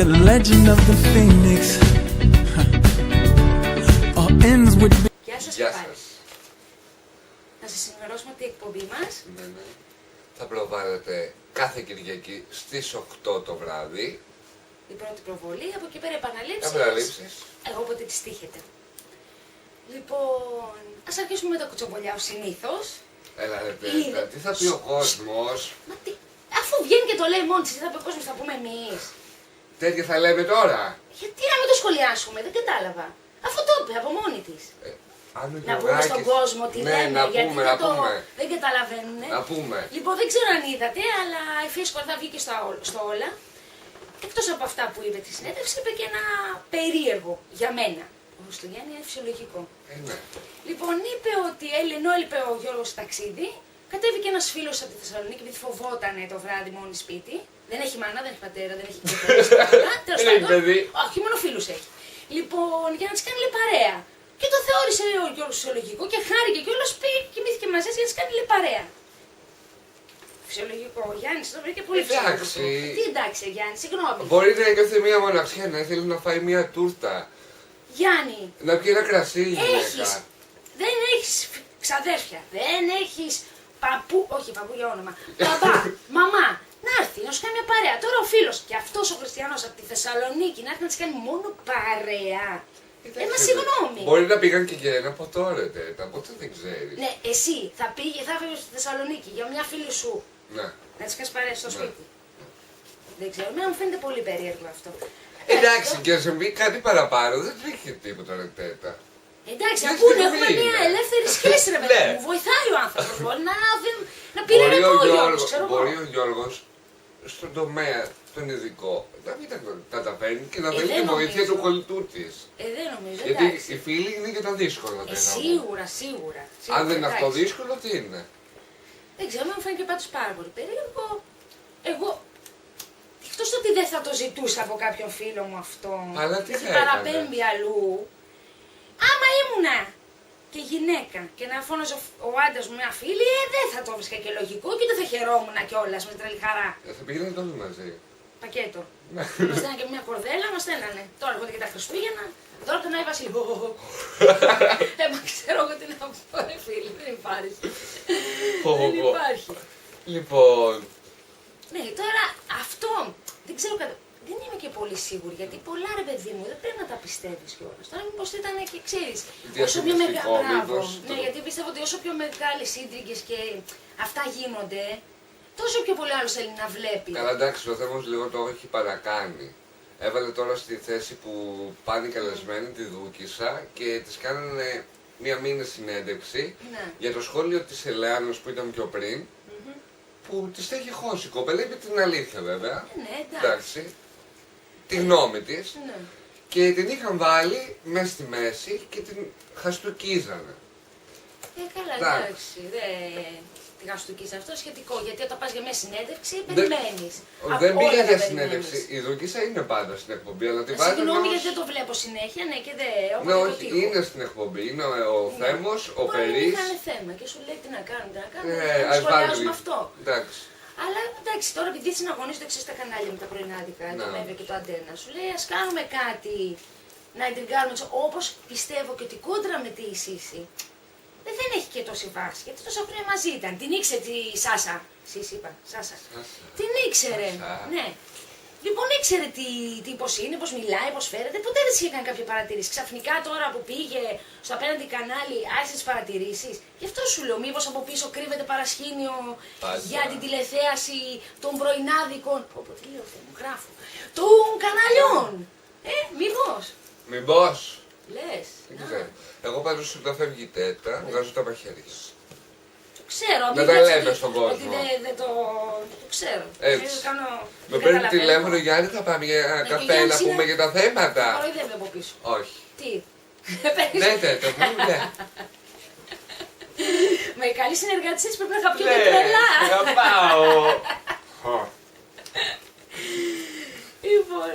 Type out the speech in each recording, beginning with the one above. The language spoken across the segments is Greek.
the legend of the phoenix all ends with. Γεια σας και πάλι. Να σας ενημερώσουμε ότι η εκπομπή μας θα προβάλλεται κάθε Κυριακή στις 8 το βράδυ. η πρώτη προβολή, από εκεί πέρα επαναλήψεις. Εγώ όποτε τις τύχετε. Λοιπόν, ας αρχίσουμε με τα κουτσομπολιά ως συνήθως. Έλα ρε Πέτρα, τι θα πει ο κόσμος. Μα τι, αφού βγαίνει και το λέει μόνη της, τι θα πει ο κόσμος, θα πούμε εμείς. Τέτοια θα λέμε τώρα. Γιατί να μην το σχολιάσουμε, δεν κατάλαβα. Αφού το είπε από μόνη της. Να πούμε στον κόσμο τι ναι, λέμε, να γιατί πούμε, δεν καταλαβαίνουν. Να πούμε. Λοιπόν, δεν ξέρω αν είδατε, αλλά η Φύση Σκορδά βγήκε στο όλα. Εκτός από αυτά που είπε τη συνέντευξη, είπε και ένα περίεργο για μένα. Όπως το Γιάννη είναι φυσιολογικό. Ναι. Λοιπόν, είπε ότι ενώ έλειπε ο Γιώργος ταξίδι, κατέβηκε ένας φίλος από τη Θεσσαλονίκη, επειδή φοβόταν το βράδυ μόνη σπίτι. Δεν έχει μάνα, δεν έχει πατέρα, δεν έχει κεφαλή. Τέλος πάντων. Όχι, μόνο φίλους έχει. Λοιπόν, για να της κάνει λέει παρέα. Και το θεώρησε ο Γιώργος φυσιολογικό και χάρηκε κιόλας, πήγε και κοιμήθηκε μαζί για να της κάνει λέει παρέα. Φυσιολογικό. Ο Γιάννης το βρήκε πολύ φυσιολογικό. Τι εντάξει, Γιάννη, συγγνώμη. Μπορεί να νιώθει μια μοναξιά, να θέλει να φάει μια τούρτα. Γιάννη. Να πιει ένα κρασί, γυναίκα. Δεν έχεις ξαδέρφια. Δεν έχεις παππού. Όχι, παππού για όνομα. Παπά, μαμά. Να έρθει να σου κάνει μια παρέα. Τώρα ο φίλος και αυτός ο Χριστιανός από τη Θεσσαλονίκη να έρθει να της κάνει μόνο παρέα. Μα συγγνώμη. Μπορεί να πήγαν και για ένα ποτό, ρε Τέτα, ποτέ δεν ξέρεις. Ναι, εσύ θα έφευγες στη Θεσσαλονίκη για μια φίλη σου. Ναι. Να της κάνεις παρέα στο σπίτι. Δεν ξέρω, εμένα μου φαίνεται πολύ περίεργο αυτό. Εντάξει, και σε πει κάτι παραπάνω, δεν τρέχει τίποτα, ρε Τέτα. Εντάξει, αφού έχουμε μια ελεύθερη σχέση, ρε παιδί μου, βοηθάει ο άνθρωπος. Μπορεί να πήρε ρεκό ο Γιώργος, ξέρω εγώ. Μπορεί ο Γιώργος στον τομέα τον ειδικό να μην τα καταφέρνει και να θέλει τη βοήθεια του κολλητού της. Δεν νομίζω, γιατί εντάξει. οι φίλοι είναι και τα δύσκολα. Σίγουρα. Αν δεν είναι αυτό δύσκολο, τι είναι. Δεν ξέρω, μου φαίνεται πάντως πάρα πολύ περίεργο. Εγώ, εκτός ότι δεν θα το ζητούσα από κάποιον φίλο μου αυτό, γιατί παραπέμπει αλλού, άμα ήμουνα και γυναίκα και να φώναζε ο άντρας μου μια φίλη, δεν θα το βρίσκα και λογικό και δεν θα χαιρόμουν κιόλας με τρελή χαρά. Θα πήγαινε όλοι μαζί. Πακέτο. Μας στέλνανε και μια κορδέλα, μας στέλνανε. Τώρα έρχονται και τα Χριστούγεννα, τώρα τον Άι Βασίλη. Μα ξέρω εγώ τι να πω, ρε φίλοι, δεν υπάρχει. Δεν υπάρχει. Λοιπόν. Ναι, τώρα αυτό δεν ξέρω δεν είμαι και πολύ σίγουρη, γιατί πολλά ρε παιδί μου δεν πρέπει να τα πιστεύεις κιόλας. Τώρα μήπως ήταν και ξέρεις, όσο πιο μεγάλο. Ναι, γιατί πιστεύω ότι όσο πιο μεγάλες ίντριγκες και αυτά γίνονται, τόσο πιο πολύ άλλος θέλει να βλέπει. Καλά, εντάξει, ο Θέμος λίγο το έχει παρακάνει. Έβαλε τώρα στη θέση που πάνε καλεσμένοι τη Δούκισσα και της κάνανε μία μήνυ συνέντευξη για το σχόλιο της Ελεάνος που ήταν πιο πριν. Που της έχει χώσει η κοπέλα, είπε την αλήθεια βέβαια. Ναι, εντάξει. Τη γνώμη της. Ναι. Και την είχαν βάλει μέσα στη μέση και την χαστούκίζανε. Καλά, εντάξει. Τη χαστούκίζανε. Αυτό σχετικό. Γιατί όταν πας για μια συνέντευξη, περιμένεις. Δεν πήγε για συνέντευξη. Η Δούκισσα είναι πάντα στην εκπομπή, αλλά την βάζει. Συγγνώμη γιατί δεν το βλέπω συνέχεια, ναι, και δεν. Ναι, όχι, είναι στην εκπομπή. Είναι ο Θέμος, ο Περής. Είναι θέμα και σου λέει τι να κάνουμε, σχολιάζουμε αυτό. Εντάξει. Αλλά εντάξει, τώρα επειδή συναγωνίζονται εξής τα κανάλια με τα πρωινάδικα, το Εύε και το Αντένα, σου λέει ας κάνουμε κάτι να εντριγκάρουμε, όπως πιστεύω και ότι κόντρα με τη Σύση δεν έχει και τόση βάση, γιατί τόσα χρόνια μαζί ήταν. Την ήξερε τη Σάσα, Σύση είπα, Σάσα. Την ήξερε, ναι. Λοιπόν, ήξερε τι πώς είναι, πώς μιλάει, πώς φέρεται, ποτέ δεν της είχε κάνει κάποια παρατήρηση. Ξαφνικά τώρα που πήγε στο απέναντι κανάλι, άρχισε τις παρατηρήσεις. Γι' αυτό σου λέω, μήπως από πίσω κρύβεται παρασκήνιο για την τηλεθέαση των πρωινάδικων. Πω, τι λέω, μου γράφω. Των καναλιών. Μήπως. Λες. Δεν ξέρω. Εγώ πάντως όταν φεύγει η Τέτα, βγάζω τα μαχαίρια. Ξέρω, δεν τα λέμε στον κόσμο. Δεν το ξέρω. Έτσι. Με παίρνει τηλέφωνο, Γιάννη, θα πάμε για ένα καφέ να πούμε για τα θέματα. Όχι, δεν βλέπω πίσω. Όχι. Τι. Ναι, Τέτα, ναι. Με καλή συνεργασία πρέπει να είχα πιο τρελά. Να πάω. Λοιπόν,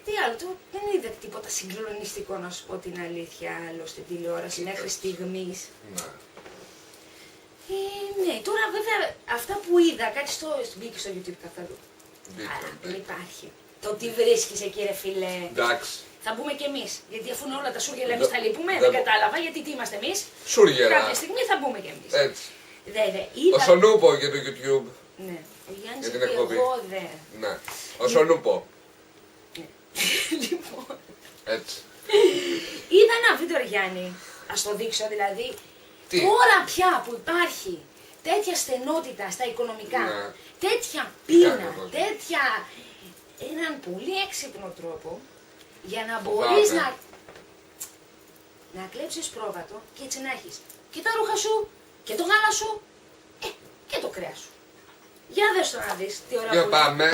τι άλλο, δεν είδα τίποτα συγκλονιστικό να σου πω την αλήθεια άλλο στην τηλεόραση μέχρι στιγμής. Ναι, τώρα βέβαια αυτά που είδα, κάτι μπήκε στο YouTube καθόλου. Άρα δεν υπάρχει. Το τι βρίσκεις εκεί ρε φίλε. Εντάξει. Θα μπούμε κι εμείς. Γιατί αφού είναι όλα τα σούργελα εμείς θα λείπουμε, δεν δεν μπο- κατάλαβα γιατί τι είμαστε εμείς. Σούργερα. Κάποια στιγμή θα μπούμε κι εμείς. Έτσι. Δε, Ο είδα... Σονούπο για το YouTube. Ναι. Ο Γιάννης Για την είπε εκπομπή. εγώ δε. Ναι. Ο Σονούπο. Λοιπόν, Έτσι. είδα ένα βίντεο ρε Γιάννη, ας το δείξω δηλαδή. Τι? Τώρα πια που υπάρχει τέτοια στενότητα στα οικονομικά, Ναι. τέτοια πείνα, Κάνει ο κόσμος. τέτοια... έναν πολύ έξυπνο τρόπο για να Φοβάμαι. μπορείς να κλέψεις πρόβατο και έτσι να έχεις και τα ρούχα σου και το γάλα σου και το κρέας σου. Για δες το να δεις τι ώρα Για που είναι. πάμε.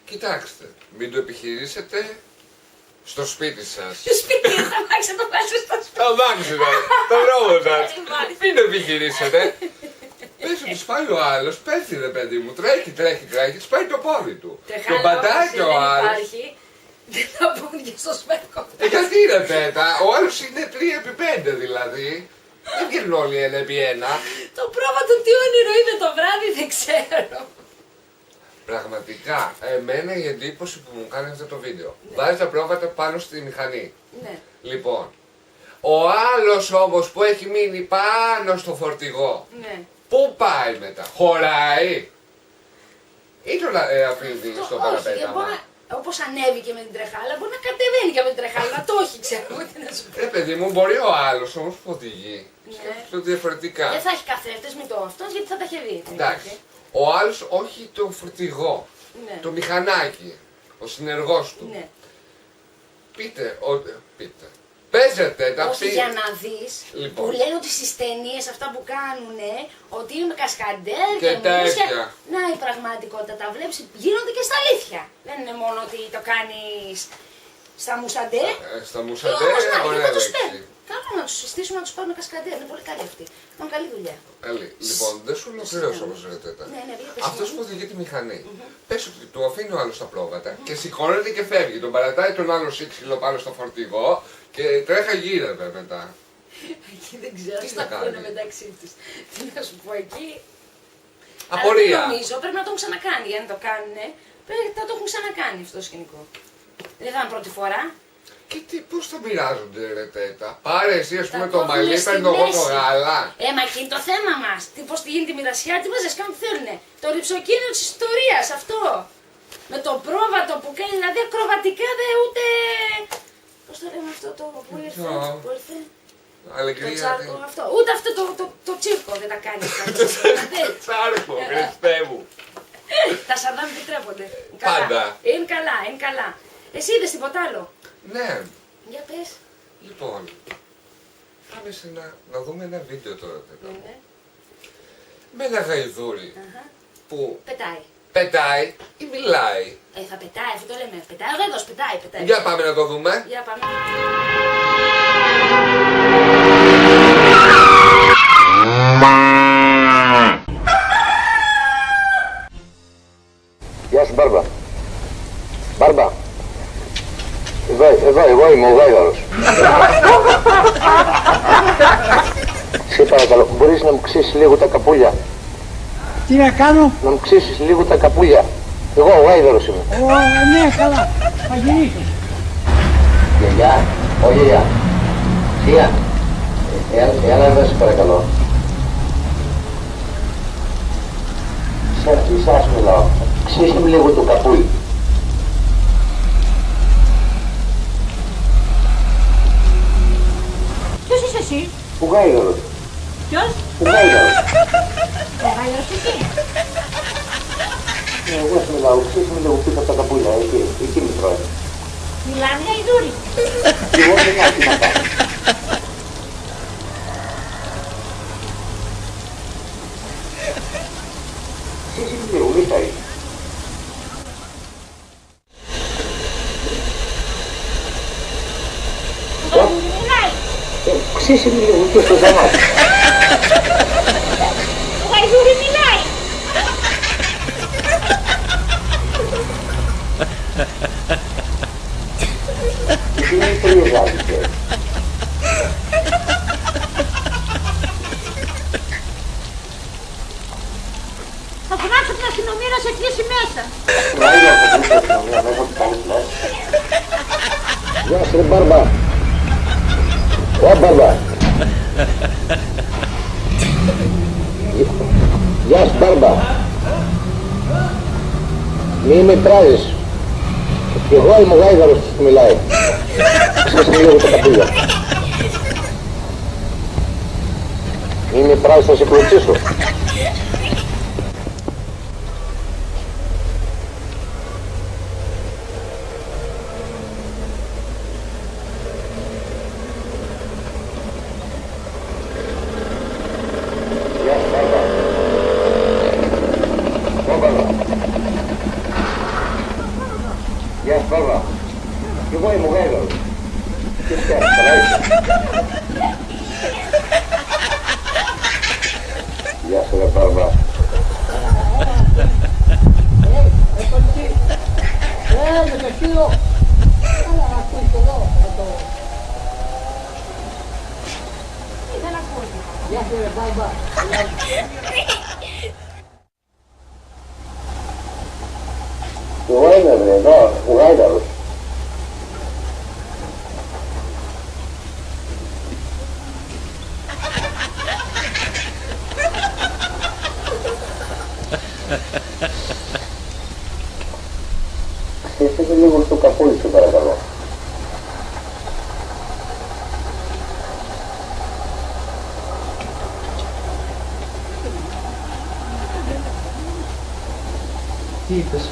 Κοιτάξτε, μην το επιχειρήσετε στο σπίτι σας. Στο σπίτι θα μάξω το βάζω στο σπίτι. Το αμάξι σας, το δρόμο σας. Υπάρχει. Μην το επιχειρήσετε. Πες ότι σπάει ο άλλος, πέφτει ρε παιδί μου, τρέχει, σπάει το πόδι του. Τον πατάει και ο άλλος. Υπάρχει. Δεν θα μπουν και στο σπέκο. Γιατί ρε πέτα, ο άλλος είναι 3x5 δηλαδή. Δεν βγαίνουν όλοι 1x1. Το πρόβατο τι όνειρο είναι το βράδυ δεν ξέρω. Πραγματικά, εμένα η εντύπωση που μου κάνει αυτό το βίντεο. Βάζει τα πρόβατα πάνω στη μηχανή. Ναι. Λοιπόν, ο άλλος όμως που έχει μείνει πάνω στο φορτηγό, Ναι. πού πάει μετά, χωράει ή τον αφήνει στο παραπέταμα. Όπως ανέβηκε με την τρεχάλα, μπορεί να κατεβαίνει και με την τρεχάλα, να το έχει ξέρω τι να σου πω. Ρε παιδί μου, μπορεί ο άλλος όμως που οδηγεί, Ναι. σκέφτεται διαφορετικά. Δεν θα έχει καθρέφτες με το αυτός γιατί θα τα έχει δει. Εντάξει, ο άλλος όχι το φορτηγό, Ναι. το μηχανάκι, ο συνεργός του. Ναι. Πείτε. Παίζετε τα Όχι για να δεις Λοιπόν. που λένε ότι στις ταινίες αυτά που κάνουνε ότι είμαι κασκαντέρ Και μουσια. τέτοια. Να η πραγματικότητα τα βλέπεις γίνονται και στα αλήθεια. Δεν είναι μόνο ότι το κάνεις στα μουσαντέ. Στα μουσαντέ, Όμως να και ωραία θα τους λέξη. παίρνουν. Καλό να τους συστήσουμε να τους πάρουν κασκαντέρ. Είναι πολύ καλή αυτή. Κάνουν καλή δουλειά. Καλή. Λοιπόν, δεν σου ολοκλήρωσε όμως ρε τέτα. Ναι, ναι, πήγε Αυτός πες που οδηγεί τη μηχανή, πες ότι του αφήνει ο άλλος τα πρόβατα και σηκώνεται και φεύγει. Τον παρατάει τον άλλο σύξυλο πάνω στο φορτηγό και τρέχα γύρευε μετά. Εκεί δεν ξέρω Τι τι να θα πούνε κάνει. μεταξύ τους. Τι να σου πω εκεί. Αλλά Απορία. δεν νομίζω, πρέπει να το έχουν ξανακάνει. Για να το κάνουν, θα το έχουν ξανακάνει αυτό το σκηνικό. Δεν θα είναι πρώτη φορά. Και τι, πώς το μοιράζονται ρε τέτα. Πάρε εσύ ας πούμε Τα το κόβουνε μαλλί, στη παίρνω εγώ το μέση. γάλα. Μα εκεί είναι το θέμα μας. Πώς τι γίνεται η μοιρασιά, τι βάζεις, κάνουν τι θέλουνε. Το ρυψοκίνητο της ιστορίας αυτό. Με το πρόβατο που κάνει, δηλαδή ακροβατικά δεν ούτε... Πώς το λέμε αυτό το που ήρθε, Ποιο? που ήρθε. Το Αλεγρία. τσάρκο αυτό. Ούτε αυτό το τσίρκο δεν τα κάνει. Τσάρκο, Χριστέ μου. Τα σαρδάμ επιτρέπονται. Είναι Πάντα. καλά. Είναι καλά, είναι καλά. Εσύ είδες τίποτα άλλο. Ναι, Για πες. λοιπόν. Πάμε σε να δούμε ένα βίντεο τώρα. τέτα. Ναι. Με ένα γαϊδούρι Αχα. που Πετάει. πετάει ή μιλάει. Θα πετάει, αυτό το λέμε. Πετάει ο γαϊδός, πετάει. Για πάμε να το δούμε. Για πάμε. Γεια σου Μπάρμπα. Μπάρμπα. Εδώ, εγώ είμαι ο Γάιδαρος. Σε παρακαλώ, μπορείς να μου ξύσεις λίγο τα καπούλια. Τι να κάνω, Να μου ξύσεις λίγο τα καπούλια. Εγώ ο Γάιδαρος είμαι. ναι καλά, θα γυρίσω. Γιαγιά, όχι γιαγιά. Θεία, εάν έρθεις σε παρακαλώ. Εσάς μιλάω. Ξύσε μου λίγο το καπούλι. Ποιος είσαι εσύ, Ο Γάιδαρος. ποιος, Ο Γάιδαρος. ο Γάιδαρος εσύ. Εγώ σου μιλάω, ξύσε μου λίγο πίσω από τα καπούλια. Εκεί με τρώει. Μιλάνε για Ιδούρη. Εγώ δεν έχω τι να κάνω. Ξύσε μου λίγο, μη φάει. ξύσει λίγο και στο δαμάτι. Το γαϊδούρι μιλάει. Και είναι πολύ ζάλισε. Θα φωνάξω την αστυνομία να σε κλείσει μέσα. Γεια σου ρε Μπάρμπα. Ω Μπάρμπα. Γεια σου Μπάρμπα. Μη με πράζεις. Και εγώ είμαι ο γάιδαρος που μιλάει. Σκάσε λίγο τα καπούλια. Μη με πράζεις να σε κλωτσίσω. Γεια σου Μπάρμπα. Και εγώ είμαι ο γάιδαρος. Τι φτιάχνεις, καλά είσαι. Γεια σου ρε Μπάρμπα. Εγώ είμαι εδώ, ο γάιδαρος. Στήσετε λίγο στο καπούλι σου παρακαλώ. Τι είπες?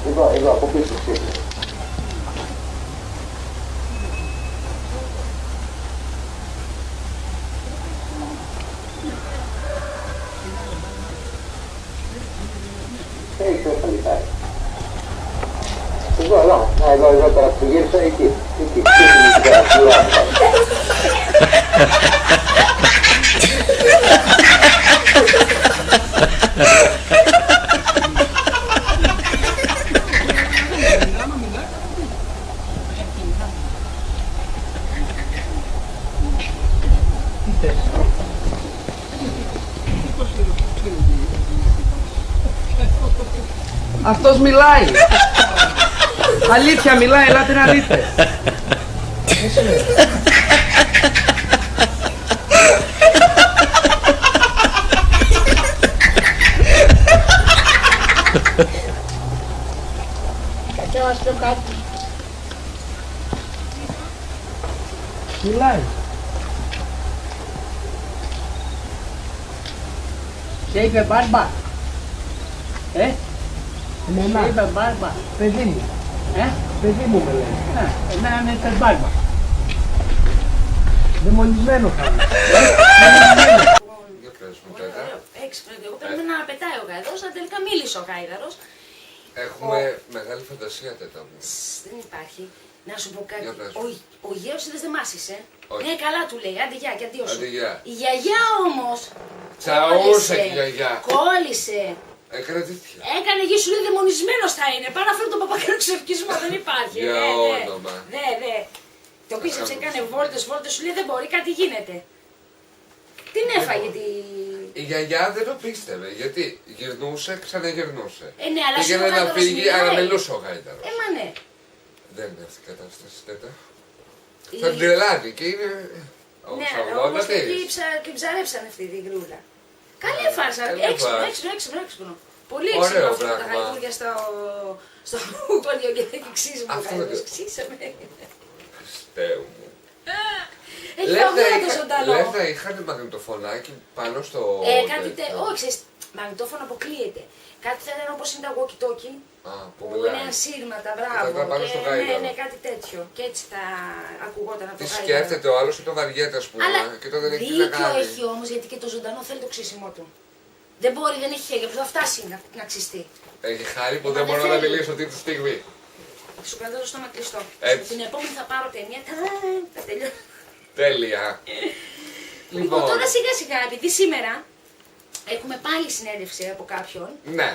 Εδώ, από πίσω εσύ. Ποιος θα λιτάει. Εδώ τώρα που γύρισα εκεί. Εκεί, Αυτός μιλάει. Αλήθεια μιλάει, ελάτε να δείτε. Κάτσε μας πιο κάτω. Μιλάει. Σε είπε Μπάρμπα. Εμένα. Σε είπε Μπάρμπα. Παιδί μου. Παιδί μου με λέει. Εμένα με είπε Μπάρμπα. Δαιμονισμένο θα είναι. Για πες μου Πολύ τέτα. ωραίο. Έξυπνο. Εγώ περίμενα να πετάει ο γάιδαρος, αλλά τελικά μίλησε ο γάιδαρος. Έχουμε μεγάλη φαντασία τέτα μου. Δεν υπάρχει. Να σου πω κάτι. Για πες. Ο γέρος είδες δεν μάσησε. Όχι. Ναι, καλά του λέει. Άντε γεια και αντίο σου. Άντε, γεια. Η γιαγιά όμως. Τσαούσα και η γιαγιά. Κόλλησε. Έκανε τέτοια. Έκανε γη σου λέει δαιμονισμένος θα είναι. Πάρα να φέρω τον παπακάνο ξεφκισμό. Δεν υπάρχει. Για Ναι. όνομα. Ναι. Το πίστεψε, έκανε βόλτες, σου λέει δεν μπορεί, κάτι γίνεται. Την έφαγε τη... Η γιαγιά δεν το πίστευε γιατί γυρνούσε, ξαναγυρνούσε. Ναι, αλλά Πήγαινε σου ο να γάιδαρος φύγει, μιλάει. αλλά μιλούσε ο γάιδαρος. Μα ναι. Δεν είναι αυτή η κατάσταση τέτα. Η- Θα την τρελάνει και είναι... Ναι, ο όμως σαγόνατης. την ψαρέψαν αυτή την γκρούλα. Καλή φάρσα, καλή έξυπνο. φάρσα. Πολύ Ωραίο έξυπνο αυτό τα πράγμα. γαϊδούρια στο κόλλιο και ξύσιμο. Αυτό δεν το- Ξύσαμε. Χριστέ μου. Έχει φαγούρα το ζωντανό. Λες να είχαν μαγνητοφωνάκι πάνω στο... Κάτι όχι, ξέρεις, μαγνητόφωνο αποκλείεται. Κάτι θα ήταν όπως είναι τα walkie-talkie, που Που μιλάει. είναι ασύρματα, θα μπράβο. τα πάνω στο Ναι, γάιδαρο. ναι, κάτι τέτοιο. Και έτσι θα ακουγόταν από Τι το γάιδαρο. σκέφτεται ο άλλος και το βαριέται, ας πούμε. Αλλά Και το δεν έχει τι να δίκιο κάνει. έχει όμως, γιατί και το ζωντανό θέλει το ξύσιμό του. Δεν μπορεί, δεν έχει χέρια, που θα φτάσει να ξυστεί. Έχει χάρη που Μα δεν δεν μπορώ να θέλει. μιλήσω αυτή τη στιγμή. Σου κρατώ το στόμα κλειστό. Έτσι. Την επόμενη θα πάρω ταινία. Θα τελειώσει. Τέλεια. Λοιπόν, τώρα σιγά σιγά, επειδή σήμερα έχουμε πάλι συνέντευξη από κάποιον. Ναι.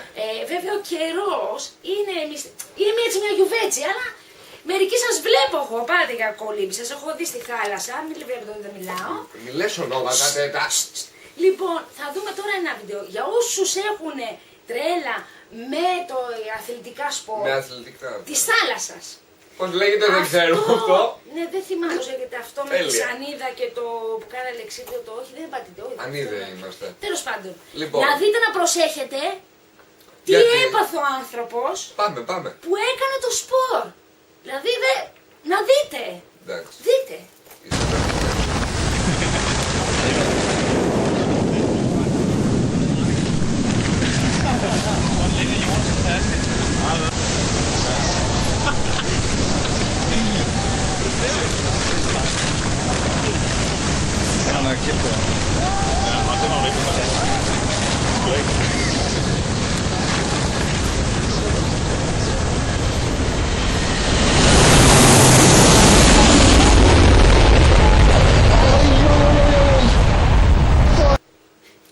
Βέβαια ο καιρός είναι έτσι μια γιουβέτσι, αλλά μερικοί σας βλέπω εγώ, πάτε για κολύμπη, σας έχω δει στη θάλασσα, μην βλέπετε ότι δεν μιλάω. Μη λες ονόματα τέτα. Λοιπόν, θα δούμε τώρα ένα βίντεο για όσους έχουν τρέλα με το αθλητικά σπορ Με αθλητικά. της θάλασσας. Πώς λέγεται δεν ξέρω αυτό. Ναι, δεν θυμάμαι πώς λέγεται αυτό με τη Τέλεια. σανίδα και το που κάνει αλεξίδιο το όχι, δεν πατήτε όχι. Ανίδε είμαστε. Τέλος πάντων. Λοιπόν. Να δείτε να προσέχετε τι Γιατί? έπαθε ο άνθρωπος Πάμε. που έκανε το σπορ. Δηλαδή να δείτε. Εντάξει. Δείτε.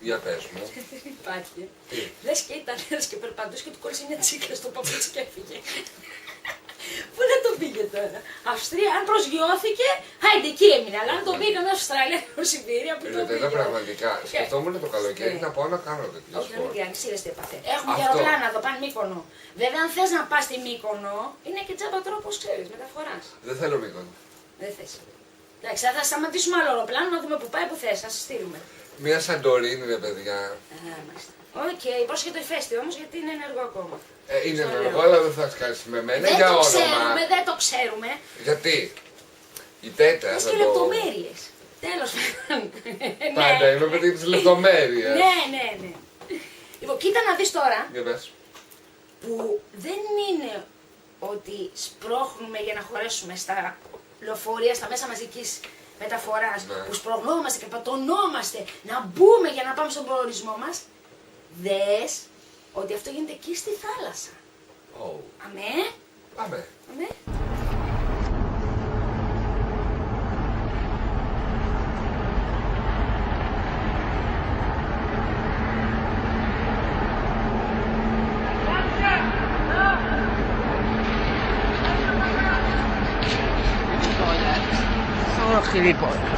Για πες μου. Υπάρχει. Τι? Λες και ήταν ένας και περπατούσε και του κόλλησε μια τσίκλα στο παπούτσι και έφυγε. Πού να το πήγε τώρα. Αυστρία, αν προσγειώθηκε, άιντε εκεί έμεινε. Αλλά αν το πήγαμε Αυστραλία, Σιβήρια, που το Εδώ πήγε. πραγματικά σκεφτόμουν το καλοκαίρι να πάω να κάνω τέτοιο Όχι, δεν σπορ. μου κάνει, είδες τι έπαθε. Έχουμε Αυτό. και αεροπλάνα εδώ, πάνε Μύκονο. Βέβαια, αν θες να πας στη Μύκονο, είναι και τζάμπα τρόπος, ξέρεις, μεταφοράς. Δεν θέλω Μύκονο. Δεν θες. Εντάξει, θα σταματήσουμε άλλο αεροπλάνο να δούμε που πάει, που θες, θα σας στείλουμε. Μια Σαντορίνη ρε παιδιά. Μάλιστα. Οκ, πρόσεχε το ηφαίστειο όμως γιατί είναι ενεργό ακόμα. Είναι Στο ενεργό, λέω. αλλά δεν θα σκάσει με μένα Δεν για το όνομα. ξέρουμε, δεν το ξέρουμε. Γιατί η τέτα Θες θα και το... λεπτομέρειες. Τέλος πάντων. Πάντα είμαι παιδί τις λεπτομέρειες. Ναι. Λοιπόν, κοίτα να δεις τώρα Για πες. που δεν είναι ότι σπρώχνουμε για να χωρέσουμε στα λεωφορεία, στα μέσα μαζικής μεταφοράς, Ναι. που σπρωχνόμαστε και πατωνόμαστε να μπούμε για να πάμε στον προορισμό μας. Δες ότι αυτό γίνεται εκεί στη θάλασσα. Oh. Αμέ, Πάμε. αμέ. Sono gilipollas.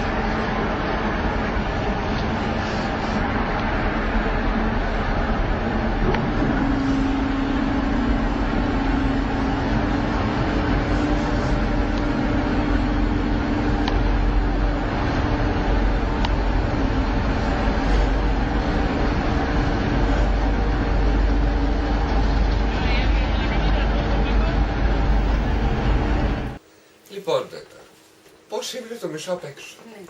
Λοιπόν τέτα. Πώς είναι το μισό απ' έξω. Ναι.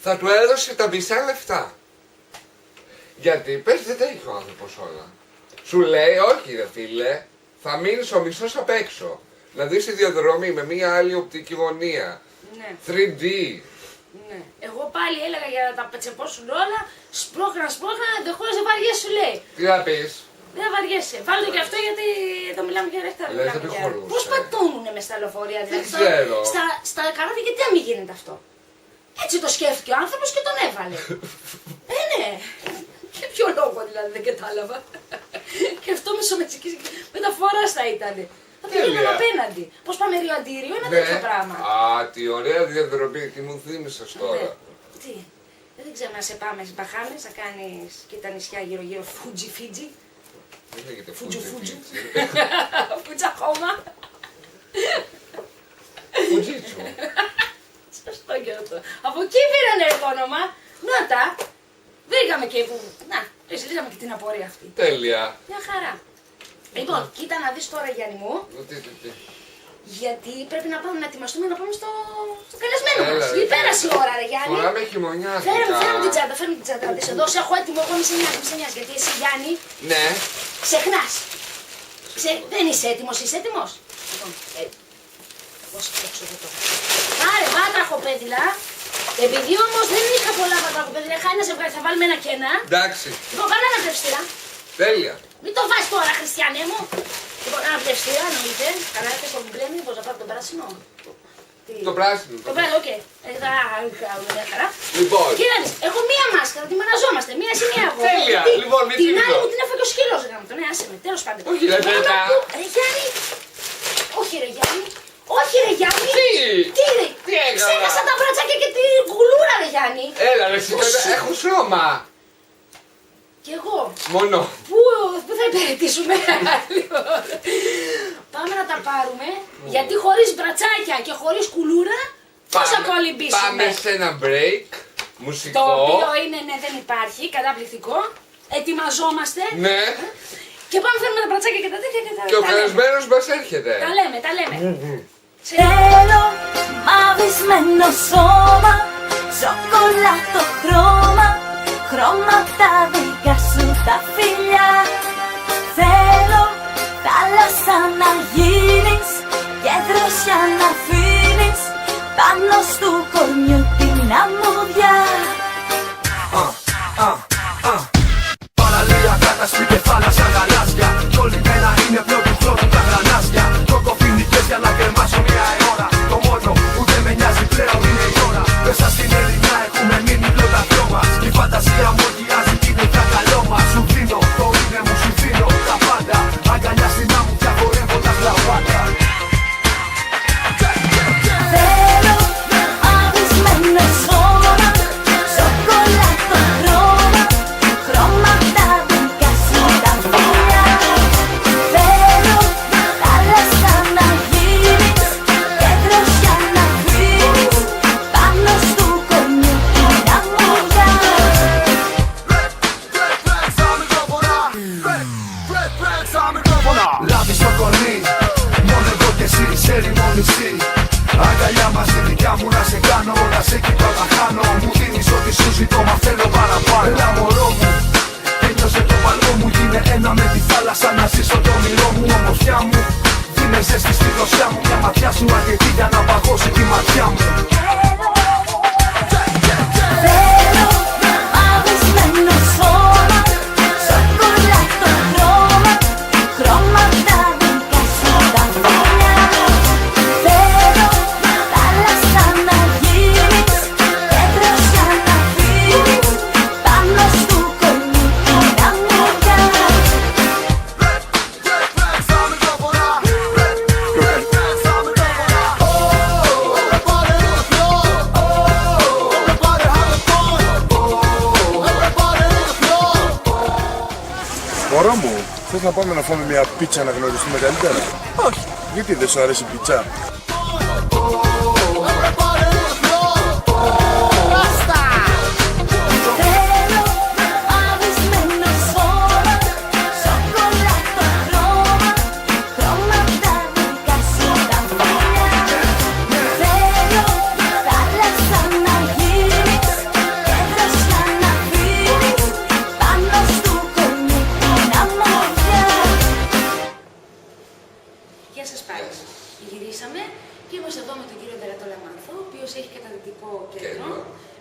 Θα του έδωσε τα μισά λεφτά. Γιατί πες δεν τα έχει ο άνθρωπος όλα. Σου λέει όχι ρε φίλε, θα μείνεις ο μισός απ' έξω. Να δεις τη διαδρομή με μία άλλη οπτική γωνία. Ναι. 3D. Ναι. Εγώ πάλι έλεγα για να τα πετσεπώσουν όλα, σπρώχνα, ενδεχομένως δεν βαριέσαι, σου λέει. Τι να πεις. Δεν βαριέσαι. Βάλτε το και αυτό γιατί εδώ μιλάμε για ρεχτά. Λες δεν χωρούσε. Πώς πατώνουνε μες στα λεωφορεία, δηλαδή. ξέρω. Στα καράβια, γιατί να μην γίνεται αυτό. Έτσι το σκέφτηκε ο άνθρωπος και τον έβαλε. Ναι. Για ποιο λόγο δηλαδή δεν κατάλαβα. Και αυτό μεσομετρικής μεταφοράς θα ήταν. Θα πήγαιναν Τέλεια. απέναντι. Πώς πάμε Ριο-Αντίριο, ένα Ναι. τέτοιο πράγμα. Α, τι ωραία διαδρομή, τι μου θύμισες τώρα. Ναι. Τι, δεν ξέρω να σε πάμε στις Μπαχάμες, να κάνεις και τα νησιά γύρω-γύρω Φουτζι-Φίτζι. Δεν λέγεται Φουτζου, Φουτζι. Φουτζαχώμα. Φουτζίτσου. Σωστό και αυτό. Από εκεί πήρανε το όνομα. Να τα. Βρήκαμε και που. Να, λύσαμε και την απορία αυτή. Τέλεια. Μια χαρά. Λοιπόν, κοίτα να δεις τώρα Γιάννη μου, Τι. γιατί πρέπει να πάμε να ετοιμαστούμε να πάμε στο καλεσμένο Έλα, μας. ρε, Πέρασε η ώρα, ρε Γιάννη. Φοράμε χειμωνιάτικα. Φέραμε την τσάντα, φέραμε την τσάντα. Δες, εδώ σε έχω έτοιμο, εγώ μη σε νοιάζει, γιατί εσύ Γιάννη Ναι. ξεχνάς. Δεν είσαι έτοιμος, είσαι έτοιμος. Λοιπόν, εγώ σε φτιάξω εδώ τώρα. Πάρε βάτραχοπέδιλα. Επειδή όμως δεν είχα πολλά βατραχοπέδιλα, είχα ένα ζευγάρι, θα βάλουμε ένα και ένα. Εντάξει. Λοιπόν, βάλε ένα πλευστήρα. Τέλεια. Μην το βάζεις τώρα, Χριστιανέ μου. Λοιπόν, ένα πλευστήρα, εννοείται. Καλά, έχεις το μπλε, μήπως να πάρω τον πράσινο. Το πράσινο. Το πράσινο, οκ. Μια χαρά. Λοιπόν. Κοίτα, έχω μία μάσκα, τη μοιραζόμαστε. Μία εσύ, μία εγώ. Τέλεια. Λοιπόν, μην την άλλη τσίπλω. μου την έφαγε ο σκύλος, γάμο. Ναι, άσε με, τέλος πάντων. Όχι, ρε Τζέτα. Ρε Γιάννη. Όχι, ρε Γιάννη. Όχι, ρε Γιάννη. Τι ρε. Τι έκανα. Ξέχασα τα μπρατσάκια και την κουλούρα, ρε Γιάννη. Έλα, ρε Σικώτα, έχω σώμα. Κι εγώ. Μόνο. Πού θα υπηρετήσουμε. Πάμε να τα πάρουμε, γιατί χωρίς μπρατσάκια και χωρίς κουλούρα, πώς θα κολυμπήσουμε. Πάμε σε ένα break μουσικό. Το οποίο είναι, ναι, δεν υπάρχει, καταπληκτικό. Ετοιμαζόμαστε. Ναι. Και πάμε φέρουμε τα μπρατσάκια και τα τέτοια και τα Και ο λέμε. καλεσμένος μας έρχεται. Τα λέμε, τα λέμε. Θέλω μαυρισμένο σώμα, σοκολάτο χρώμα, χρώμα τα δικά σου τα φιλιά. Θέλω θάλασσα να γίνεις και δροσιά να αφήνεις πάνω στου κορμιού την αμμουδιά. Παραλία, κατασπή και θάλασσα γαλάζια. Κι όλη μέρα είναι πρώτη χρόνου τα γρανάζια. Κοκοφίνικες για να κρεμάσω μια ώρα. Το μόνο που δεν με νοιάζει πλέον είναι η ώρα. Μέσα στην Ελληνιά έχουμε μείνει πλέον δυο μας. Η φαντασία μου ορκιάζει κι είναι πια καλό μας. Σου δίνω, το είναι μου σου δίνω τα πάντα. Αγκαλιά στην άμμου πια χορεύοντας λαβάντα. Θέλω μαυρισμένο σώμα, σοκολάτο χρώμα, χρώμα τα δικά σου τα φιλιά. Θέλω θάλασσα να γίνεις και δροσιά να αφήνεις πάνω στου κορμιού την αμμουδιά. Λάβει στο κορμί, μόνο εγώ και εσύ, σε νησί. Αγκαλιά μας η δικιά μου να σε κάνω, να σε κοιτάω να χάνω. Μου δίνεις ό,τι σου ζητώ, μα θέλω παραπάνω. Έλα μωρό μου, ένιωσε το παλμό μου, γίνε ένα με τη θάλασσα να ζήσω το όνειρό μου. Ομορφιά μου, δίνε ζέστη στη δροσιά μου, μια ματιά σου αρκετή για να παγώσει τη ματιά μου. Θέλω μαυρισμένο σώμα, σοκολάτο χρώμα, χρώμα τα δικά σου τα φιλιά. Θέλω θάλασσα να γίνεις και δροσιά να αφήνεις πάνω στου κορμιού την αμμουδιά. Μωρό μου, θες να πάμε να φάμε μια πίτσα να γνωριστούμε καλύτερα? Όχι. Γιατί δεν σου αρέσει η πίτσα? Θέλω μαυρισμένο σώμα, σοκολάτο χρώμα, χρώμα τα δικά σου τα φιλιά. Θέλω θάλασσα να γίνεις και δροσιά να αφήνεις πάνω στου κορμιού την αμμουδιά. Γεια σας πάλι. Γυρίσαμε και είμαστε εδώ με τον κύριο Δερατό Λαμάνθο, ο οποίος έχει καταδυτικό κέντρο,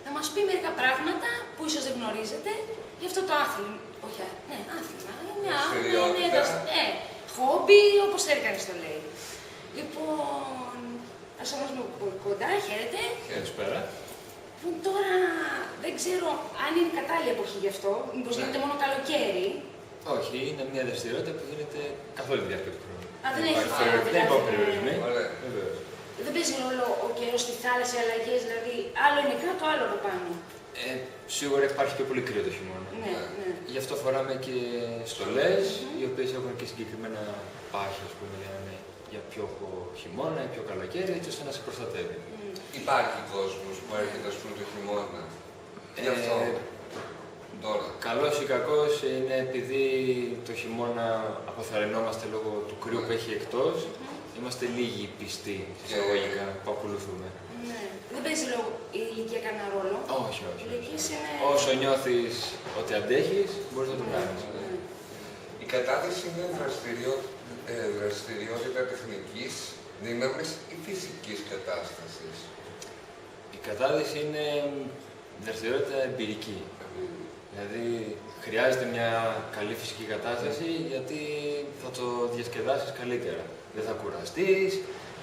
να μας πει μερικά πράγματα που ίσως δεν γνωρίζετε για αυτό το άθλημα. Όχι, ναι, άθλημα. Είναι χόμπι, όπως θέλει κανείς το λέει. Λοιπόν, ας όμως κοντά, χαίρετε. Καλησπέρα. Που τώρα δεν ξέρω αν είναι κατάλληλη εποχή γι' αυτό, μήπως γίνεται μόνο καλοκαίρι. Όχι, είναι μια δραστηριότητα που γίνεται καθ' όλη τη διάρκεια του χρόνου. Α, δεν έχει Δεν υπάρχουν περιορισμοί. Βεβαίως. Δεν παίζει ρόλο ο καιρός στη θάλασσα, οι αλλαγές, δηλαδή άλλο είναι κάτω, άλλο από πάνω. Σίγουρα υπάρχει πιο πολύ κρύο το χειμώνα. Ναι, ναι. Γι' αυτό φοράμε και στολές, οι οποίες έχουν και συγκεκριμένα πάχια, ας πούμε, για πιο χειμώνα ή πιο καλοκαίρι, έτσι ώστε να σε προστατεύει. Υπάρχει κόσμος που έρχεται, ας πούμε, το χειμώνα. Γι' αυτό. Τώρα. Καλός ή κακός είναι επειδή το χειμώνα αποθαρρυνόμαστε λόγω του κρύου που έχει εκτός. Είμαστε λίγοι πιστοί, εισαγωγικά, που ακολουθούμε. Ναι. Δεν παίζει λόγο η ηλικία κανένα ρόλο. Όχι, όχι. Είναι... Όσο νιώθεις ότι αντέχεις, μπορείς να το κάνεις. Η κατάθεση είναι δραστηριότητα. Δραστηριότητα τεχνικής, δύναμης ή φυσικής κατάστασης. Η κατάδυση είναι δραστηριότητα εμπειρική. Δηλαδή χρειάζεται μια καλή φυσική κατάσταση γιατί θα το διασκεδάσεις καλύτερα. Δεν θα κουραστείς,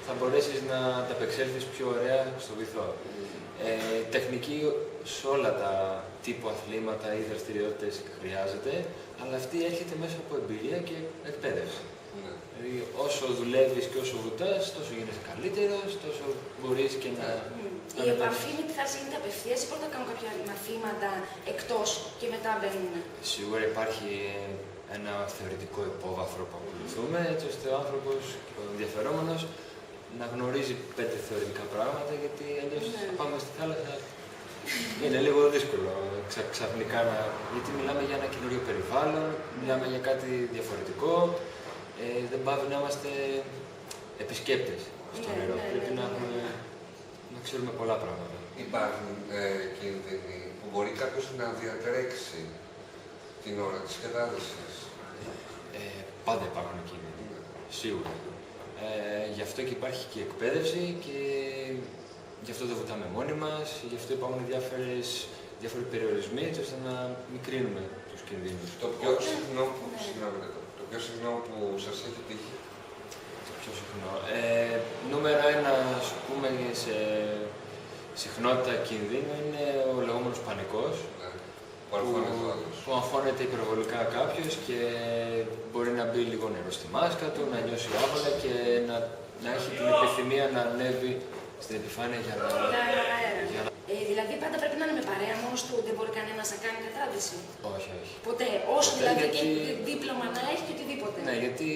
θα μπορέσεις να ανταπεξέλθεις πιο ωραία στο βυθό. Τεχνική σε όλα τα τύπου αθλήματα ή δραστηριότητες χρειάζεται, αλλά αυτή έρχεται μέσα από εμπειρία και εκπαίδευση. Δηλαδή όσο δουλεύεις και όσο βουτάς, τόσο γίνεσαι καλύτερος, τόσο μπορείς και να... Η επαφή με τη θάλασσα γίνεται απευθείας ή πρώτα κάνουν κάποια μαθήματα εκτός και μετά μπαίνουν? Σίγουρα υπάρχει ένα θεωρητικό υπόβαθρο που ακολουθούμε, έτσι ώστε ο άνθρωπος, ο ενδιαφερόμενος, να γνωρίζει 5 θεωρητικά πράγματα, γιατί αλλιώς πάμε στη θάλασσα. Είναι λίγο δύσκολο ξαφνικά γιατί μιλάμε για ένα καινούριο περιβάλλον, μιλάμε για κάτι διαφορετικό. Δεν πάμε να είμαστε επισκέπτες στο νερό. Πρέπει να ξέρουμε πολλά πράγματα. Υπάρχουν κίνδυνοι που μπορεί κάποιος να διατρέξει την ώρα της κατάδυσης. Πάντα υπάρχουν κίνδυνοι, σίγουρα. Γι' αυτό και υπάρχει και η εκπαίδευση και γι' αυτό δεν βουτάμε μόνοι μας, γι' αυτό υπάρχουν διάφοροι περιορισμοί, έτσι ώστε να μικρύνουμε τους κινδύνους. Το πιο συχνό που σας έχει τύχει. Το πιο συχνό. Νούμερο 1, ας πούμε, σε συχνότητα κινδύνου είναι ο λεγόμενος πανικός. Που αγχώνεται υπερβολικά κάποιος και μπορεί να μπει λίγο νερό στη μάσκα του, να νιώσει άβολα και να έχει την επιθυμία να ανέβει στην επιφάνεια για να... Δηλαδή πάντα πρέπει να είναι με παρέα μόνος του, δεν μπορεί κανένας να κάνει κατάδυση? Όχι, όχι. Ποτέ, όσο δηλαδή και δίπλωμα να έχει και οτιδήποτε. Ναι, γιατί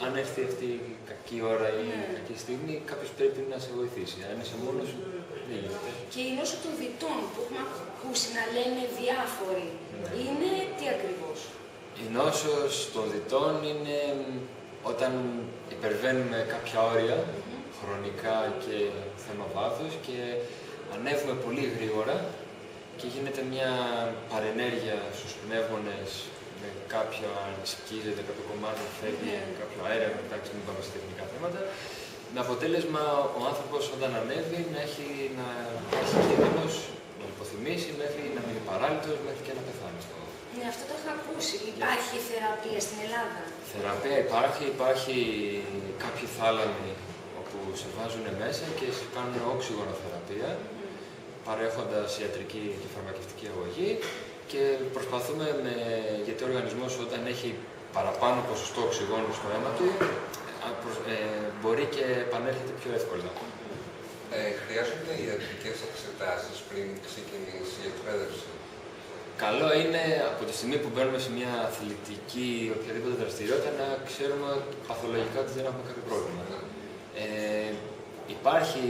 αν έρθει αυτή η κακή ώρα ή η κακή στιγμή, κάποιος πρέπει να σε βοηθήσει. Αν είσαι μόνος σου, δεν γίνεται. Και η νόσο των δυτών που έχουμε ακούσει να λένε διάφοροι, είναι τι ακριβώς? Η νόσος των δυτών είναι όταν υπερβαίνουμε κάποια όρια, χρονικά και θέμα βάθους, και ανέβουμε πολύ γρήγορα και γίνεται μια παρενέργεια στους πνεύμονες με κάποιο, αν σκίζεται κάποιο κομμάτι, φεύγει κάποιο αέρα, εντάξει, μην πάμε σε τεχνικά θέματα. Με αποτέλεσμα ο άνθρωπος όταν ανέβει να έχει κίνδυνος να υποθυμήσει μέχρι να μείνει παράλυτος, μέχρι και να πεθάνει. Ναι, αυτό το έχω ακούσει. Υπάρχει θεραπεία στην Ελλάδα? Θεραπεία υπάρχει κάποιοι θάλαμοι όπου σε βάζουν μέσα και σε κάνουν οξυγονοθεραπεία, παρέχοντας ιατρική και φαρμακευτική αγωγή, και προσπαθούμε γιατί ο οργανισμός όταν έχει παραπάνω ποσοστό οξυγόνου στο αίμα του, μπορεί και επανέρχεται πιο εύκολα. Χρειάζονται ιατρικές εξετάσεις πριν ξεκινήσει η εκπαίδευση? Καλό είναι από τη στιγμή που μπαίνουμε σε μια αθλητική οποιαδήποτε δραστηριότητα να ξέρουμε παθολογικά ότι δεν έχουμε κάποιο πρόβλημα. Υπάρχει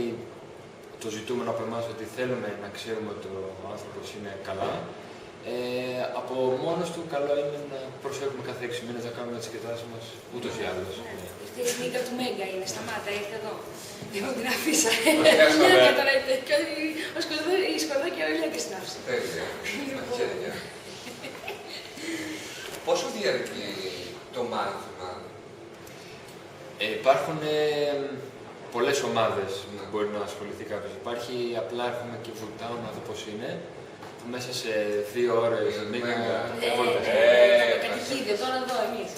το ζητούμενο από εμάς ότι θέλουμε να ξέρουμε ότι ο άνθρωπος είναι καλά. Από μόνος του καλό είναι να προσέχουμε κάθε 6 μήνες να κάνουμε τις εξετάσεις μας ούτως ή άλλως. Αυτή η σνίκα του Μέγκα είναι, σταμάτα, ήρθε εδώ. Δημογραφήσα. Η σκορδάκια ο Ηλιάκης την άφησε. Τέλεια. Πόσο διαρκεί το μάθημα? Υπάρχουν πολλές ομάδες που μπορεί να ασχοληθεί κάποιος. Υπάρχει απλά έρχομαι και βουτάω να δω πώς είναι, που μέσα σε 2 ώρες μήνα βόλτες. Κατοικίδιο, τώρα εδώ εμείς.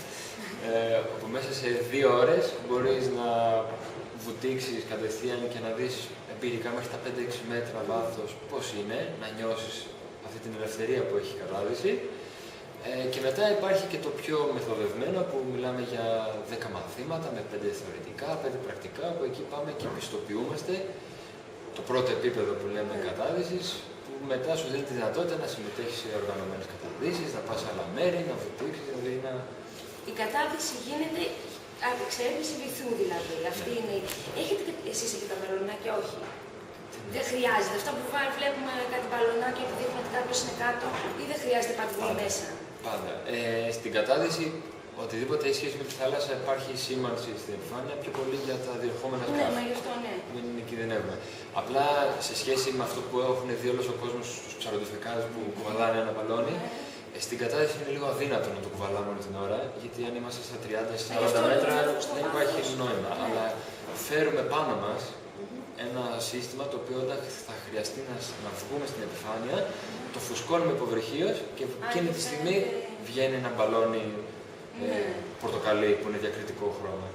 Όπου μέσα σε 2 ώρες μπορείς να βουτήξεις κατευθείαν και να δεις εμπειρικά μέχρι τα 5-6 μέτρα βάθος πώς είναι, να νιώσεις αυτή την ελευθερία που έχει η κατάδυση. Και μετά υπάρχει και το πιο μεθοδευμένο που μιλάμε για 10 μαθήματα με 5 θεωρητικά, 5 πρακτικά, που εκεί πάμε και πιστοποιούμαστε το πρώτο επίπεδο που λέμε κατάδυσης, που μετά σου δίνει τη δυνατότητα να συμμετέχεις σε οργανωμένες καταδύσεις, να πας σε άλλα μέρη, να βουτήξεις, δηλαδή να... Η κατάδυση γίνεται από εξέρευνηση βυθού δηλαδή. Αυτή είναι. Έχετε και εσείς εκεί τα μπαλονάκια, όχι? Δεν χρειάζεται. Αυτά που βλέπουμε κάτι μπαλονάκια και δείχνουν ότι κάποιος είναι κάτω, ή δεν χρειάζεται πάντα μέσα? Πάντα. Στην κατάδυση, οτιδήποτε έχει σχέση με τη θάλασσα, υπάρχει σήμανση στην επιφάνεια πιο πολύ για τα διερχόμενα σκάφη. Ναι, μα γι' αυτό ναι. Μην κινδυνεύουμε. Απλά σε σχέση με αυτό που έχουν δει όλος ο κόσμος στους ψαροντοφεκάδες που κουβαλάνε ένα μπαλόνι, Στην κατάδυση είναι λίγο αδύνατο να το κουβαλάμε όλη την ώρα, γιατί αν είμαστε στα 30-40 μέτρα δεν υπάρχει νόημα. Αλλά φέρουμε πάνω μας ένα σύστημα το οποίο όταν θα χρειαστεί να βγούμε στην επιφάνεια, το φουσκώνουμε υποβρυχίως και εκείνη τη στιγμή βγαίνει ένα μπαλόνι πορτοκαλί που είναι διακριτικό χρώμα.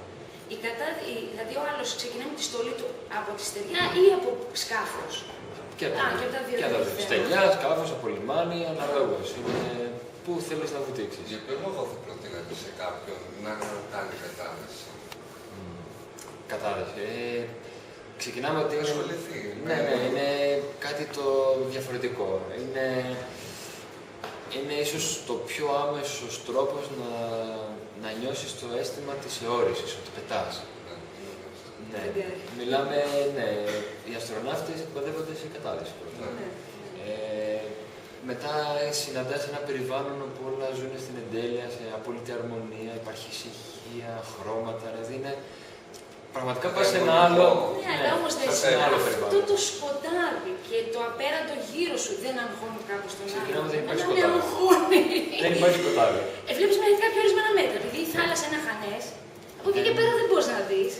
Δηλαδή ο άλλος ξεκινάει με τη στολή του από τη στεριά ή από σκάφος. Και τα δύο. Στεριά, σκάφος, από λιμάνι, αναλόγως. Είναι πού θέλεις να βουτήξεις. Για ποιο λόγο θα προτείνατε σε κάποιον να κάνει κατάδυση? Κατάδυση. Ξεκινάμε ότι ναι, είναι κάτι το διαφορετικό. Είναι ίσως το πιο άμεσος τρόπος να νιώσεις το αίσθημα της αιώρησης, ότι πετάς. Ναι. Μιλάμε, ναι, οι αστροναύτες εκπαιδεύονται σε κατάδυση. Μετά συναντάς ένα περιβάλλον όπου όλα ζουν στην εντέλεια, σε απόλυτη αρμονία, υπάρχει ησυχία, χρώματα, δηλαδή είναι... Πραγματικά πας σε ένα άλλο... Ναι, αλλά όμως αυτό το σκοτάδι και το απέραντο γύρω σου δεν αγχώνει κάπως τον άλλο. Ξεκινάμε δεν υπάρχει σκοτάδι. Δεν υπάρχει σκοτάδι. Βλέπεις μέχρι κάποια ορισμένα μέτρα, επειδή η θάλασσα είναι αχανές, από εκεί και πέρα δεν μπορείς να δεις.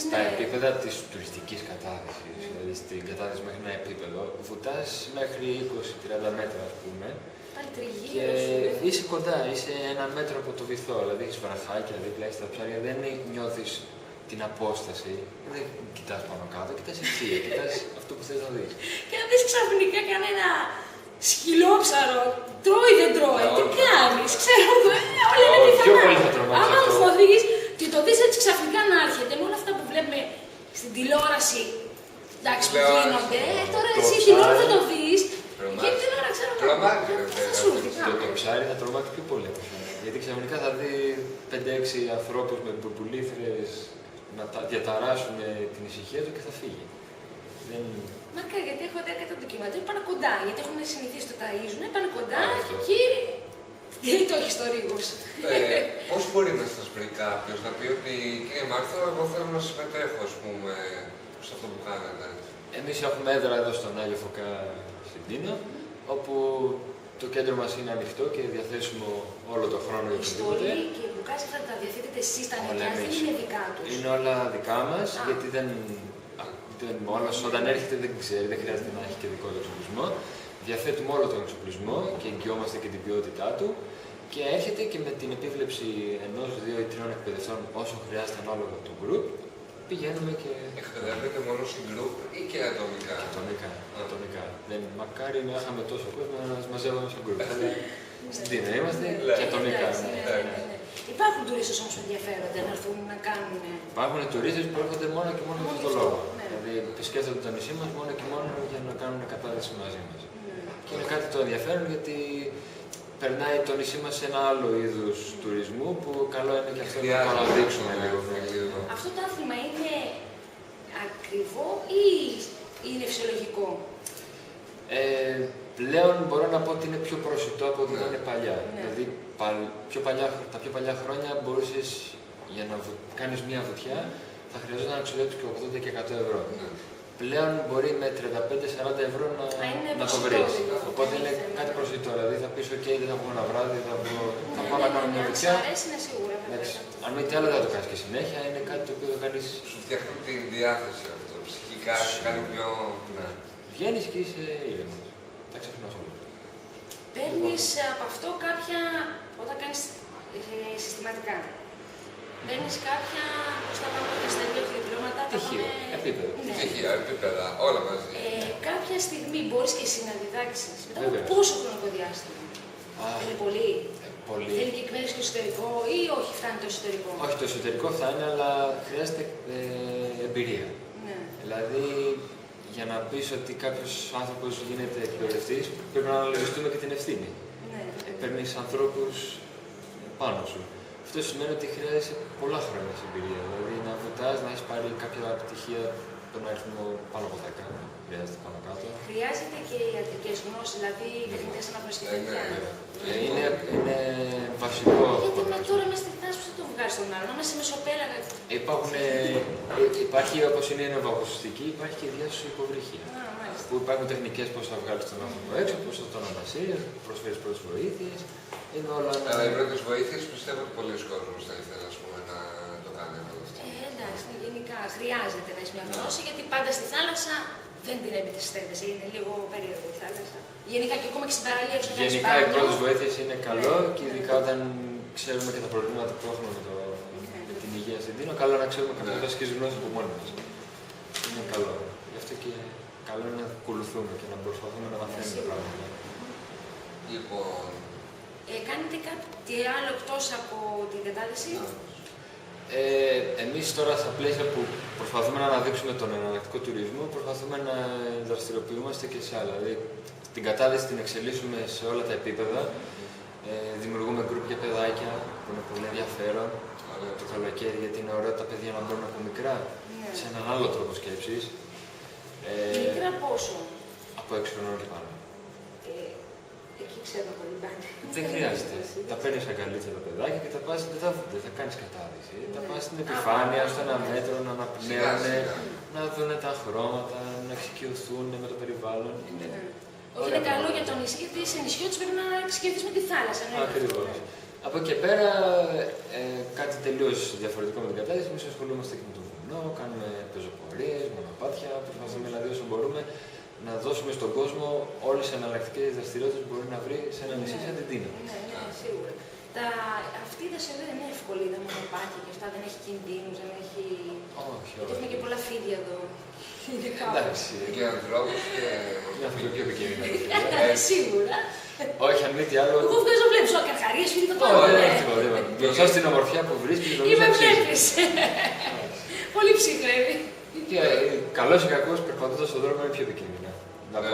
Στα επίπεδα της τουριστικής κατάδυσης, δηλαδή στην κατάδυση μέχρι ένα επίπεδο, βουτάς μέχρι 20-30 μέτρα, ας πούμε. Και είσαι κοντά, είσαι 1 μέτρο από το βυθό, δηλαδή έχεις βραχάκια δίπλα, έχεις τα ψάρια, δεν νιώθεις την απόσταση, δεν κοιτάς πάνω κάτω, κοιτάς ευθεία, κοιτάς αυτό που θες να δεις. Και να δεις ξαφνικά κανένα σκυλόψαρο, τρώει δεν τρώει, τι κάνεις, ξέρω, όλα είναι πιθανά. Άμα φοβηθείς και το δεις έτσι ξαφνικά να έρχεται με όλα αυτά που βλέπουμε στην τηλεόραση, εντάξει που γίνονται, τώρα εσύ την ώρα θα το δεις, και την ώρα ξέρω το ψάρι θα τρομάξει πιο πολύ. Γιατί ξαφνικά θα δει 5-6 ανθρώπους με μπουρμπουλήθρες να διαταράσσουν την ησυχία του και θα φύγει. Μακάρι, γιατί έχω δει κάτι ντοκιμαντέρ, πάνε κοντά. Γιατί έχουν συνηθίσει το ταΐζουν, πάνε κοντά και εκεί. Γιατί το έχει το ρίγος. Πώς μπορεί να σας βρει κάποιος να πει ότι κύριε Μάρθο, εγώ θέλω να συμμετέχω, ας πούμε, σε αυτό που κάνετε? Εμείς έχουμε έδρα εδώ στον Άγιο Φωκά στην Τίνο, όπου το κέντρο μας είναι ανοιχτό και διαθέσιμο όλο τον χρόνο για οτιδήποτε. Η στολή και οι μπουκάς αυτά τα διαθέτετε εσείς τα νοικιά, δεν είναι δικά τους? Είναι όλα δικά μας, γιατί όλος όταν έρχεται δεν ξέρει, δεν χρειάζεται να έχει και δικό του εξοπλισμό. Διαθέτουμε όλο τον εξοπλισμό και εγγυόμαστε και την ποιότητά του και έρχεται και με την επίβλεψη 1, 2 ή 3 εκπαιδευτών όσο χρειάζεται ανάλογα το group, πηγαίνουμε και... Εκπαιδεύετε μόνο στην group ή και ατομικά? Ατομικά. Μακάρι να είχαμε τόσο κόσμο να μας μαζεύαμε στο group. Στην Τίνα είμαστε και ατομικά. Υπάρχουν τουρίστες όμως που ενδιαφέρονται να έρθουν να κάνουν. Υπάρχουν τουρίστες που έρχονται μόνο και μόνο για αυτό το λόγο. Δηλαδή επισκέφτονται το νησί μας μόνο και μόνο για να κάνουν κατάδυση μαζί μας. Και είναι κάτι το ενδιαφέρον γιατί περνάει το νησί μας σε ένα άλλο είδους τουρισμού που καλό είναι και αυτό να το αναδείξουμε λίγο. Αυτό το άθλημα είναι ακριβό ή είναι φυσιολογικό? Πλέον μπορώ να πω ότι είναι πιο προσιτό από ό,τι ήταν παλιά. Δηλαδή τα πιο παλιά χρόνια μπορούσες για να κάνεις μια βουτιά θα χρειαζόταν να ξοδέψεις και 80 και 100 ευρώ. Πλέον μπορεί με 35-40 ευρώ να το βρεις. Οπότε είναι κάτι προσιτό. Δηλαδή θα πεις: OK, δεν θα βγω ένα βράδυ, θα πάω να κάνω μια βουτιά. Αν μη τι άλλο δεν θα το κάνεις και συνέχεια, είναι κάτι το οποίο θα κάνεις. Σου φτιάχνει τη διάθεση αυτό. Ψυχικά σου κάνει πιο. Βγαίνεις και είσαι ήρεμος. Τα ξεχνάς όλα. Παίρνεις από αυτό κάποια. Όταν κάνεις συστηματικά. Παίρνεις κάποια. Πώς θα πάμε και στα δύο διπλώματα. Τυχείο, επίπεδο. Τυχεία, επίπεδα, όλα μαζί. Κάποια στιγμή μπορείς και εσύ να διδάξεις. Μετά από πόσο χρονικό διάστημα? Είναι πολύ. Θέλει και εκπαίδευση στο εσωτερικό ή όχι, φτάνει το εσωτερικό? Όχι, το εσωτερικό φτάνει, αλλά χρειάζεται εμπειρία. Ναι. Δηλαδή, για να πεις ότι κάποιος άνθρωπος γίνεται εκπαιδευτής, πρέπει να αναλογιστούμε και την ευθύνη. Ναι. Παίρνεις ανθρώπους πάνω σου. Αυτό σημαίνει ότι χρειάζεσαι πολλά χρόνια σε εμπειρία. Δηλαδή, να βουτάς, να έχεις πάρει κάποια πτυχία τον αριθμό πάνω από 10. Χρειάζεται πάνω κάτω. Χρειάζεται και ιατρικές γνώσεις, δηλαδή τεχνητές αναπνευστικές. Είναι βασικό. Γιατί τώρα μέσα στη τάση θα το βγάλει στον άλλο, να είμαστε μεσοπέλαγα. Υπάρχει όπως είναι η νευροακουστική, υπάρχει και η διάσωση υποβρυχία. Που υπάρχουν τεχνικές πώς θα βγάλεις τον άνθρωπο έξω, πώς θα τον ανασύρεις, προσφέρεις πρώτες βοήθειες. Είναι όλα. Αλλά οι πρώτες βοήθειες πιστεύω ότι πολλοί κόσμος θα ήθελε να το κάνει αυτό. Εντάξει, γενικά χρειάζεται να έχει μια γνώση γιατί πάντα στη θάλασσα δεν την εμπιστεύεσαι, είναι λίγο περίεργο η θάλασσα. Γενικά και ακόμα και στην παραλία του γενικά οι πρώτες βοήθειες είναι καλό και ειδικά όταν ξέρουμε και τα προβλήματα που έχουμε με την υγεία στην Τίνο, καλό να ξέρουμε κάποιες βασικές γνώσεις από μόνοι μας. Είναι καλό. Γι' αυτό και καλό είναι να ακολουθούμε και να προσπαθούμε να μαθαίνουμε τα πράγματα. Λοιπόν. Κάνετε κάτι άλλο εκτός από την κατάδυση? Εμείς τώρα στα πλαίσια που προσπαθούμε να αναδείξουμε τον εναλλακτικό τουρισμό, προσπαθούμε να δραστηριοποιούμαστε και σε άλλα. Δηλαδή, την κατάδυση την εξελίσσουμε σε όλα τα επίπεδα. Δημιουργούμε γκρουπ για παιδάκια που είναι πολύ ενδιαφέρον το καλοκαίρι, γιατί είναι ωραίο τα παιδιά να μπαίνουν από μικρά σε έναν άλλο τρόπο σκέψης. Μικρά πόσο? Από 6 χρονών και πάνω. Εκεί ξέρω πολύ πάντα. Δεν χρειάζεται. Τα παίρνεις αγκαλίτσα τα παιδάκια και τα πας, δεν θα κάνεις κατάδυση. Τα πας στην επιφάνεια, στο ένα μέτρο, να αναπνέουν, να δουν τα χρώματα, να εξοικειωθούν με το περιβάλλον. Όχι, είναι καλό για το νησί, γιατί σε νησιό τους πρέπει να επισκεφτείς με τη θάλασσα. Ακριβώς. Από εκεί πέρα, κάτι τελείως διαφορετικό με την κατάδυση, εμείς ασχολούμαστε και με το βουνό, κάνουμε πεζοπορίες, μονοπάτια, προσπαθούμε δηλαδή όσο μπορούμε να δώσουμε στον κόσμο όλες τις εναλλακτικές δραστηριότητες που μπορεί να βρει σε ένα νησί σαν την Τίνο. Ναι, σίγουρα. Αυτή η δραστηριότητα δεν είναι εύκολη, δεν είναι μονοπάτια και αυτά, δεν έχει κινδύνους, δεν έχει. Όχι. Γιατί έχουμε και πολλά φίδια εδώ. Εντάξει. Και ανθρώπους και. Είναι αυτό πιο επικίνδυνο. Σίγουρα. Όχι, αν μη τι άλλο. Εγώ βγάζω βλέπεις, ο καρχαρίες φίλοι το πάρουν. Όχι, μπροστά στην ομορφιά που βρίσκεις, είμαι βλέπεις. Πολύ ψυχρεύει. Και καλός ή κακός, περπατώντας στον δρόμο είναι πιο επικίνδυνα.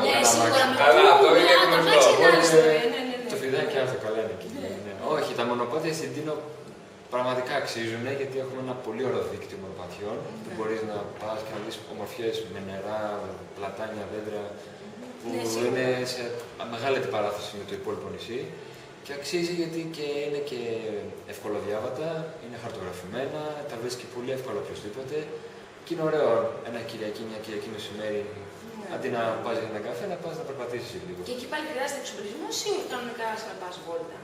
Ναι, σίγουρα. Καλά, αυτό είναι γνωστό. Το φιδάκι αυτό καλά είναι εκεί. Όχι, τα μονοπάτια στην Τίνο πραγματικά αξίζουν γιατί έχουμε ένα πολύ ωραίο δίκτυο μονοπατιών που μπορείς να πας και να δεις ομορφιές με νερά, πλατάνια, δέντρα που είναι σε μεγάλη αντιπαράθεση με το υπόλοιπο νησί και αξίζει γιατί και είναι και ευκολοδιάβατα, είναι χαρτογραφημένα, τα βρίσκει πολύ εύκολα οποιοσδήποτε και είναι ωραίο ένα Κυριακή, μια Κυριακή μεσημέρι αντί να πας για έναν καφέ, να πας να περπατήσεις λίγο. Και εκεί πάλι χρειάζεται εξοπλισμός ή κανονικά να πας βόλτα?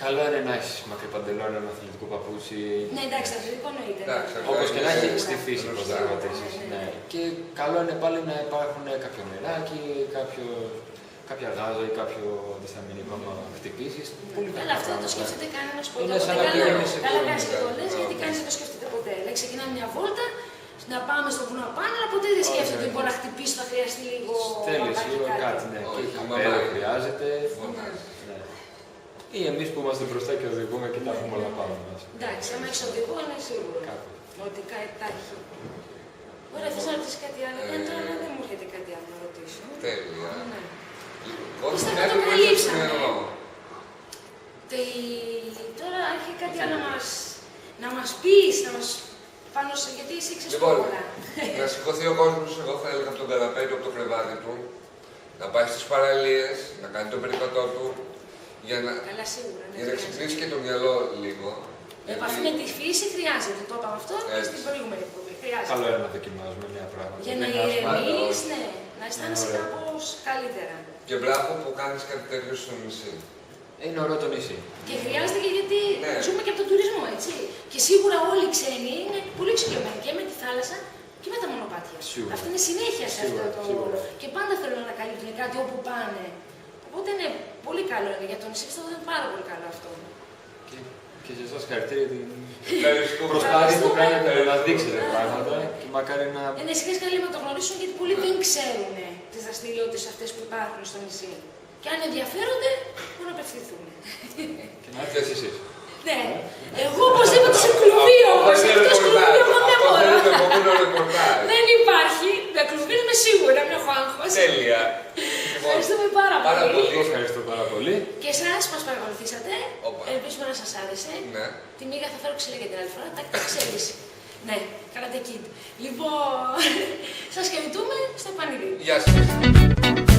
Καλό είναι να έχεις μακρύ παντελόνι, ένα αθλητικό παπούτσι. Ναι, εντάξει, αθλητικό εννοείται. Όπως και να έχει στη φύση πώς θα περπατήσεις. Και καλό είναι πάλι να υπάρχουν κάποιο νεράκι, κάποια γάζα ή κάποιο αντισταμινικό άμα χτυπήσεις. Καλά, αυτό δεν το σκέφτεται κανένας ποτέ. Είναι σαν να πηγαίνεις σε καλά κάνεις και το λες, γιατί κανείς δεν το σκέφτεται ποτέ. Λέει, ξεκινάμε μια βόλτα, να πάμε στο βουνό πάνω, αλλά ποτέ δεν σκέφτεται ότι μπορεί να χτυπήσει, θα χρειαστεί λίγο. Θέλεις λίγο κάτι, ναι. Και καπέλο χρειάζεται. Ή εμείς που είμαστε μπροστά και οδηγούμε και τα έχουμε όλα πάνω μας. Εντάξει, άμα έχεις οδηγό είναι σίγουρο ότι κάτι τα έχει. Ωραία, θες να ρωτήσεις κάτι άλλο? Τώρα δεν μου έρχεται κάτι άλλο να ρωτήσω. Τέλεια. Πιστεύω το καλύψαμε. Τώρα έχει κάτι άλλο να μας πεις, πάνω σε γιατί εσύ ξέρεις πολλά. Να σηκωθεί ο κόσμος, εγώ θα έλεγα από τον καναπέ του, από το κρεβάτι του, να πάει στις παραλίες, να κάνει τον περίπατό του, για να ξυπνήσει και το μυαλό λίγο. Επαφή με τη φύση χρειάζεται, το είπαμε αυτό και στην προηγούμενη εκπομπή. Καλό είναι να δοκιμάζουμε νέα πράγματα. Για να ηρεμείς, να αισθάνεσαι κάπως καλύτερα. Και μπράβο που κάνεις κάτι τέτοιο στο νησί. Είναι ωραίο το νησί. Και χρειάζεται και γιατί ζούμε και από τον τουρισμό, έτσι. Και σίγουρα όλοι οι ξένοι είναι πολύ εξοικειωμένοι και με τη θάλασσα και με τα μονοπάτια. Αυτή είναι συνέχεια σε αυτό το. Και πάντα θέλουν να ανακαλύπτουν κάτι όπου πάνε. Οπότε είναι πολύ καλό για το νησί, αυτό είναι πάρα πολύ καλό αυτό. Και σε εσάς χαρακτήρια την προσπάθεια που κάνετε να δείξετε πράγματα και μακάρι να. Σιγά σιγά να το γνωρίσουν γιατί πολλοί δεν ξέρουν τις δραστηριότητες αυτές που υπάρχουν στο νησί. Και αν ενδιαφέρονται, μπορούν να απευθυνθούν. Και να έρθετε εσείς. Ναι. Εγώ οπωσδήποτε σε κλουβί όμως. Εκτός κλουβί εγώ δεν μπορώ. Δεν υπάρχει. Με κλουβί είμαι σίγουρα, μην έχω άγχος. Τέλεια. Ευχαριστούμε πάρα πολύ. Ευχαριστώ πάρα πολύ. Και εσάς που μας παρακολουθήσατε, ελπίζουμε να σας άρεσε. Τη Μίγα θα φέρω ξυλία για την άλλη φορά, τα ξέρεις. Ναι, Karate Kid. Λοιπόν, σας χαιρετούμε στο επανειδή. Γεια σας.